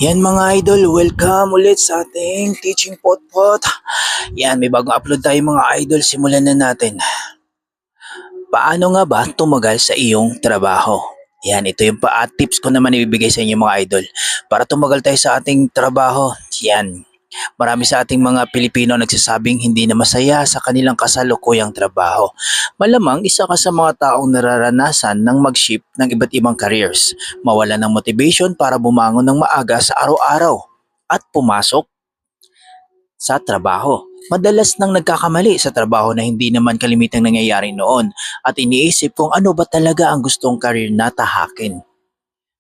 Yan mga idol, welcome ulit sa ating teaching potpot. Yan, may bagong upload tayo mga idol, simulan na natin. Paano nga ba tumagal sa iyong trabaho? Yan, ito yung tips ko naman ibibigay sa inyo mga idol. Para tumagal tayo sa ating trabaho, yan. Marami sa ating mga Pilipino nagsasabing hindi na masaya sa kanilang kasalukuyang trabaho. Malamang isa ka sa mga taong nararanasan ng mag-shift ng iba't ibang careers, mawala ng motivation para bumangon ng maaga sa araw-araw at pumasok sa trabaho. Madalas nang nagkakamali sa trabaho na hindi naman kalimitang nangyayari noon at iniisip kung ano ba talaga ang gustong career na tahakin.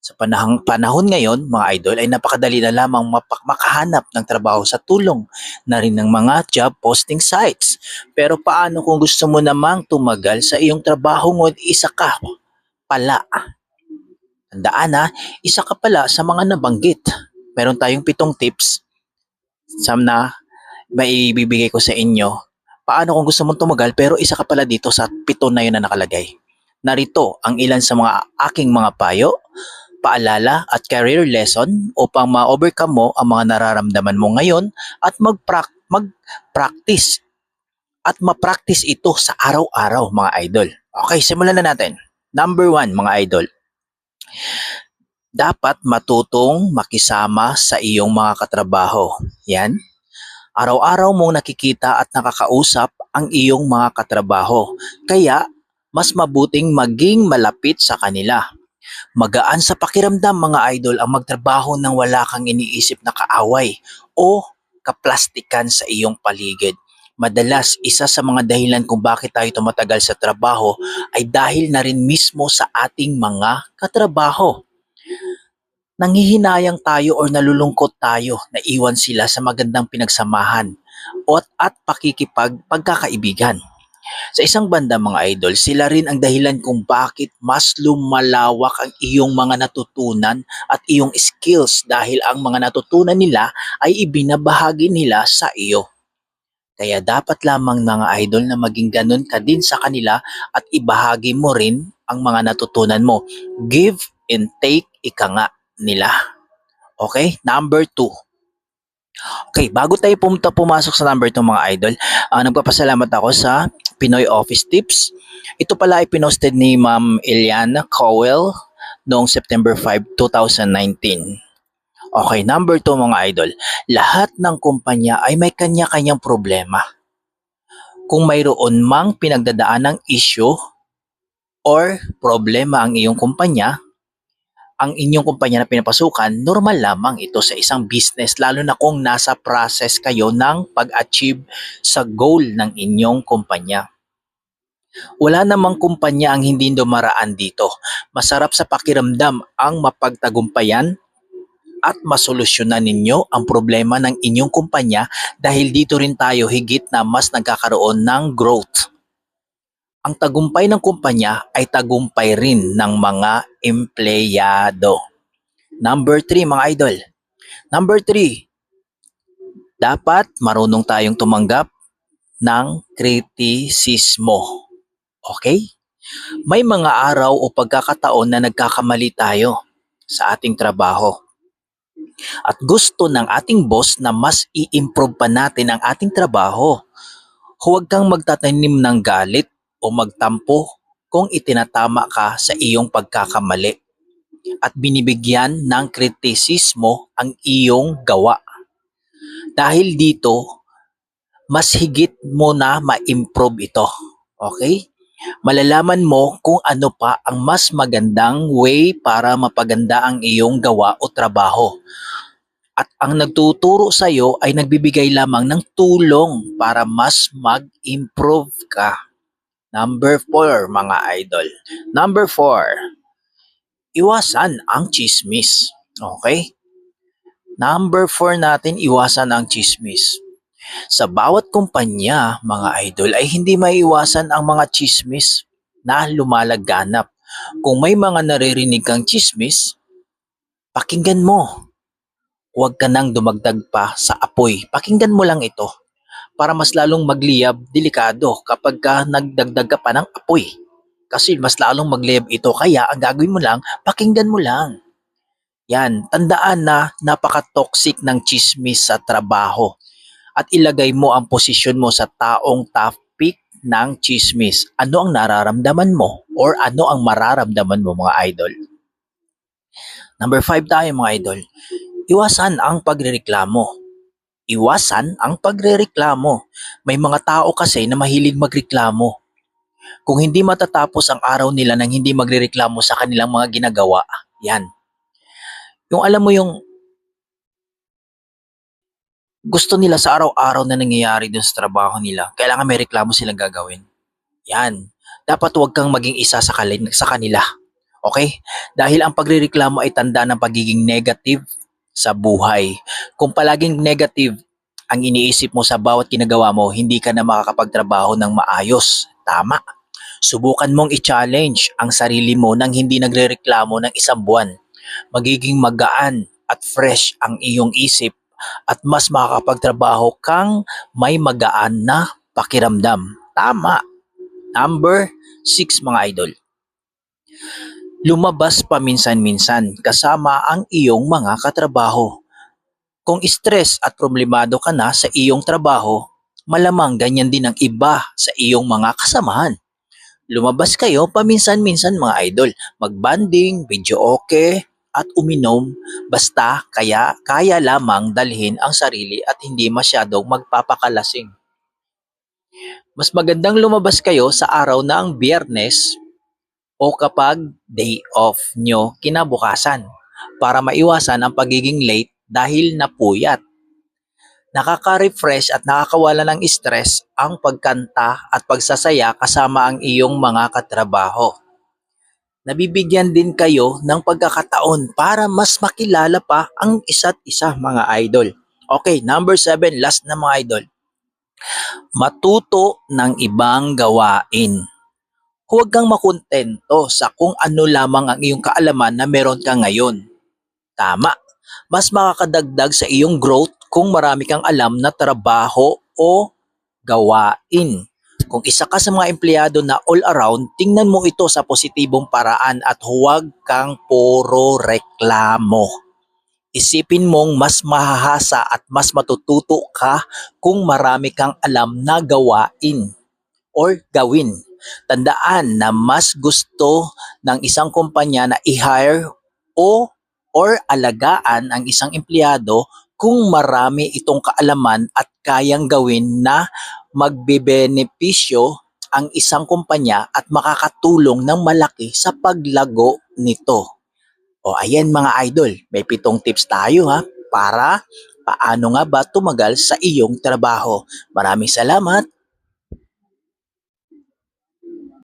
Sa panahon ngayon, mga idol, ay napakadali na lamang makahanap ng trabaho sa tulong na rin ng mga job posting sites. Pero paano kung gusto mo namang tumagal sa iyong trabaho ngunit isa ka pala? Tandaan na, isa ka pala sa mga nabanggit. Meron tayong 7 tips na maibibigay ko sa inyo. Paano kung gusto mong tumagal pero isa ka pala dito sa 7 na yun na nakalagay. Narito ang ilan sa mga aking mga payo, paalala at career lesson upang ma-overcome mo ang mga nararamdaman mo ngayon at mag-practice at ma-practice ito sa araw-araw mga idol. Okay, simulan na natin. Number 1 mga idol. Dapat matutong makisama sa iyong mga katrabaho. Yan. Araw-araw mong nakikita at nakakausap ang iyong mga katrabaho. Kaya, mas mabuting maging malapit sa kanila. Magaan sa pakiramdam mga idol ang magtrabaho nang wala kang iniisip na kaaway o kaplastikan sa iyong paligid. Madalas, isa sa mga dahilan kung bakit tayo tumatagal sa trabaho ay dahil na rin mismo sa ating mga katrabaho. Nanghihinayang tayo or nalulungkot tayo na iwan sila sa magandang pinagsamahan at pagkakaibigan. Sa isang banda mga idol, sila rin ang dahilan kung bakit mas lumalawak ang iyong mga natutunan at iyong skills dahil ang mga natutunan nila ay ibinabahagi nila sa iyo. Kaya dapat lamang mga idol na maging ganun ka din sa kanila at ibahagi mo rin ang mga natutunan mo. Give and take ika nga nila. Okay? Number 2. Okay, bago tayo pumasok sa number 2 mga idol, nagpapasalamat ako sa Pinoy Office Tips. Ito pala ay pinosted ni Ma'am Eliana Cowell noong September 5, 2019. Okay, number 2 mga idol. Lahat ng kumpanya ay may kanya-kanyang problema. Kung mayroon mang pinagdadaan ng issue or problema ang iyong kumpanya, ang inyong kumpanya na pinapasukan, normal lamang ito sa isang business lalo na kung nasa process kayo ng pag-achieve sa goal ng inyong kumpanya. Wala namang kumpanya ang hindi dumaraan dito. Masarap sa pakiramdam ang mapagtagumpayan at masolusyonan ninyo ang problema ng inyong kumpanya dahil dito rin tayo higit na mas nagkakaroon ng growth. Ang tagumpay ng kumpanya ay tagumpay rin ng mga empleyado. Number 3 mga idol. Number 3, dapat marunong tayong tumanggap ng kritisismo. Okay? May mga araw o pagkakataon na nagkakamali tayo sa ating trabaho. At gusto ng ating boss na mas i-improve pa natin ang ating trabaho. Huwag kang magtatanim ng galit o magtampo kung itinatama ka sa iyong pagkakamali at binibigyan ng kritisismo ang iyong gawa. Dahil dito, mas higit mo na ma-improve ito. Okay? Malalaman mo kung ano pa ang mas magandang way para mapaganda ang iyong gawa o trabaho. At ang nagtuturo sa iyo ay nagbibigay lamang ng tulong para mas mag-improve ka. Number 4 mga idol. Number 4, iwasan ang chismis. Okay? Number 4 natin, iwasan ang chismis. Sa bawat kumpanya, mga idol, ay hindi maiiwasan ang mga chismis na lumalaganap. Kung may mga naririnig kang chismis, pakinggan mo. Huwag ka nang dumagdag pa sa apoy. Pakinggan mo lang ito para mas lalong magliyab, delikado kapag ka nagdagdag ka pa ng apoy. Kasi mas lalong magliyab ito kaya ang gagawin mo lang, pakinggan mo lang. Yan, tandaan na napaka-toxic ng chismis sa trabaho at ilagay mo ang posisyon mo sa taong topic ng chismis. Ano ang nararamdaman mo or ano ang mararamdaman mo mga idol? Number 5 tayo mga idol. Iwasan ang pagrereklamo. Iwasan ang pagrereklamo. May mga tao kasi na mahilig magreklamo. Kung hindi matatapos ang araw nila nang hindi magrereklamo sa kanilang mga ginagawa, yan. Yung alam mo yung gusto nila sa araw-araw na nangyayari dun sa trabaho nila, kailangan may reklamo silang gagawin. Yan. Dapat huwag kang maging isa sa kanila. Okay? Dahil ang pagrereklamo ay tanda ng pagiging negative sa buhay. Kung palaging negative ang iniisip mo sa bawat ginagawa mo, hindi ka na makakapagtrabaho ng maayos. Tama. Subukan mong i-challenge ang sarili mo nang hindi nagrereklamo ng isang buwan. Magiging magaan at fresh ang iyong isip at mas makakapagtrabaho kang may magaan na pakiramdam. Tama. Number 6 mga idol. Lumabas paminsan-minsan kasama ang iyong mga katrabaho. Kung stress at problemado ka na sa iyong trabaho, malamang ganyan din ang iba sa iyong mga kasamahan. Lumabas kayo paminsan-minsan mga idol, magbanding, video okay, at uminom, basta kaya lamang dalhin ang sarili at hindi masyadong magpapakalasing. Mas magandang lumabas kayo sa araw na ang Biyernes o kapag day off nyo kinabukasan para maiwasan ang pagiging late dahil napuyat. Nakaka-refresh at nakakawala ng stress ang pagkanta at pagsasaya kasama ang iyong mga katrabaho. Nabibigyan din kayo ng pagkakataon para mas makilala pa ang isa't isa mga idol. Okay, number 7, last na mga idol. Matuto ng ibang gawain. Huwag kang makontento sa kung ano lamang ang iyong kaalaman na meron ka ngayon. Tama. Mas makakadagdag sa iyong growth kung marami kang alam na trabaho o gawain. Kung isa ka sa mga empleyado na all around, tingnan mo ito sa positibong paraan at huwag kang puro reklamo. Isipin mong mas mahahasa at mas matututo ka kung marami kang alam na gawain or gawin. Tandaan na mas gusto ng isang kumpanya na i-hire o or alagaan ang isang empleyado kung marami itong kaalaman at kayang gawin na magbebenepisyo ang isang kumpanya at makakatulong ng malaki sa paglago nito. O ayan mga idol, may 7 tips tayo ha para paano nga ba tumagal sa iyong trabaho. Maraming salamat